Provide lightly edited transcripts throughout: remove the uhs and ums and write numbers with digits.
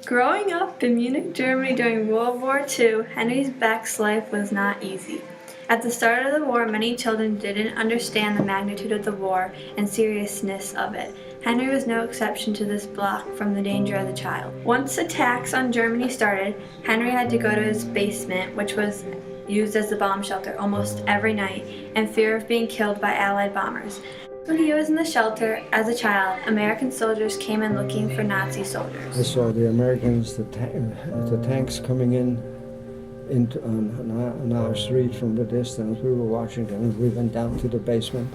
Growing up in Munich, Germany during World War II, Henry Beck's life was not easy. At the start of the war, many children didn't understand the magnitude of the war and seriousness of it. Henry was no exception to this block from the danger of the child. Once attacks on Germany started, Henry had to go to his basement, which was used as a bomb shelter almost every night, in fear of being killed by Allied bombers. When he was in the shelter as a child, American soldiers came in looking for Nazi soldiers. I saw the Americans, the tanks coming in on our street from the distance. We were watching them, and we went down to the basement,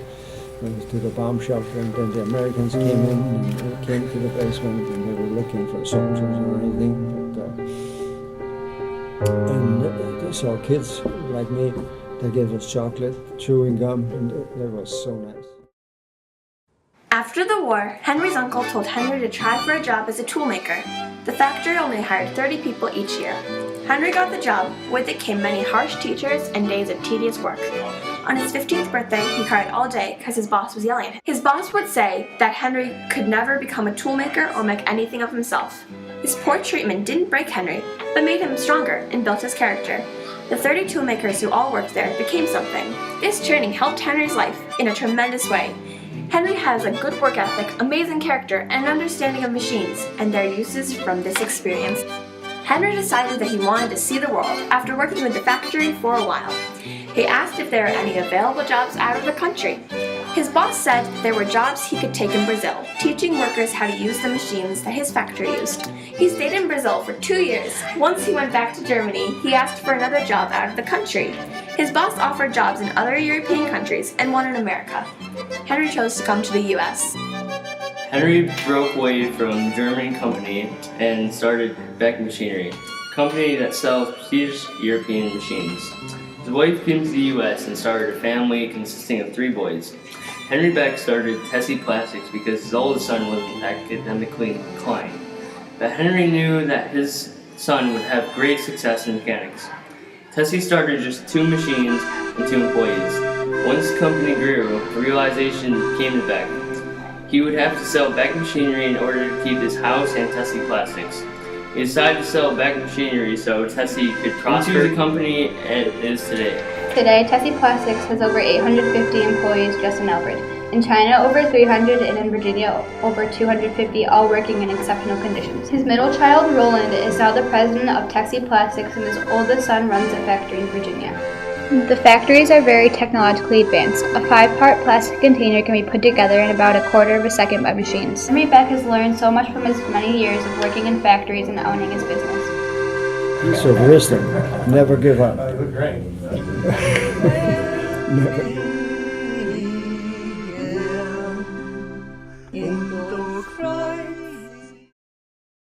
to the bomb shelter, and then the Americans came in and came to the basement, and they were looking for soldiers or anything. And they saw kids like me. They gave us chocolate, chewing gum, and it was so nice. After the war, Henry's uncle told Henry to try for a job as a toolmaker. The factory only hired 30 people each year. Henry got the job. With it came many harsh teachers and days of tedious work. On his 15th birthday, he cried all day because his boss was yelling at him. His boss would say that Henry could never become a toolmaker or make anything of himself. His poor treatment didn't break Henry, but made him stronger and built his character. The 30 toolmakers who all worked there became something. This training helped Henry's life in a tremendous way. Henry has a good work ethic, amazing character, and an understanding of machines and their uses from this experience. Henry decided that he wanted to see the world after working with the factory for a while. He asked if there were any available jobs out of the country. His boss said there were jobs he could take in Brazil, teaching workers how to use the machines that his factory used. He stayed in Brazil for 2 years. Once he went back to Germany, he asked for another job out of the country. His boss offered jobs in other European countries and one in America. Henry chose to come to the U.S. Henry broke away from German company and started Beck Machinery, a company that sells prestigious European machines. His wife came to the U.S. and started a family consisting of 3 boys. Henry Beck started Tessie Plastics because his oldest son was academically inclined, but Henry knew that his son would have great success in mechanics. Tessie started just 2 machines and 2 employees. Once the company grew, the realization came to Beck. He would have to sell Beck Machinery in order to keep his house and Tessie Plastics. He decided to sell Beck Machinery so Tessie could prosper into the company it is today. Today, Tessie Plastics has over 850 employees just in Alfred. In China, over 300, and in Virginia, over 250, all working in exceptional conditions. His middle child, Roland, is now the president of Tessie Plastics, and his oldest son runs a factory in Virginia. The factories are very technologically advanced. A 5-part plastic container can be put together in about a quarter of a second by machines. Henry Beck has learned so much from his many years of working in factories and owning his business. Piece of wisdom, never give up. You look great. Never.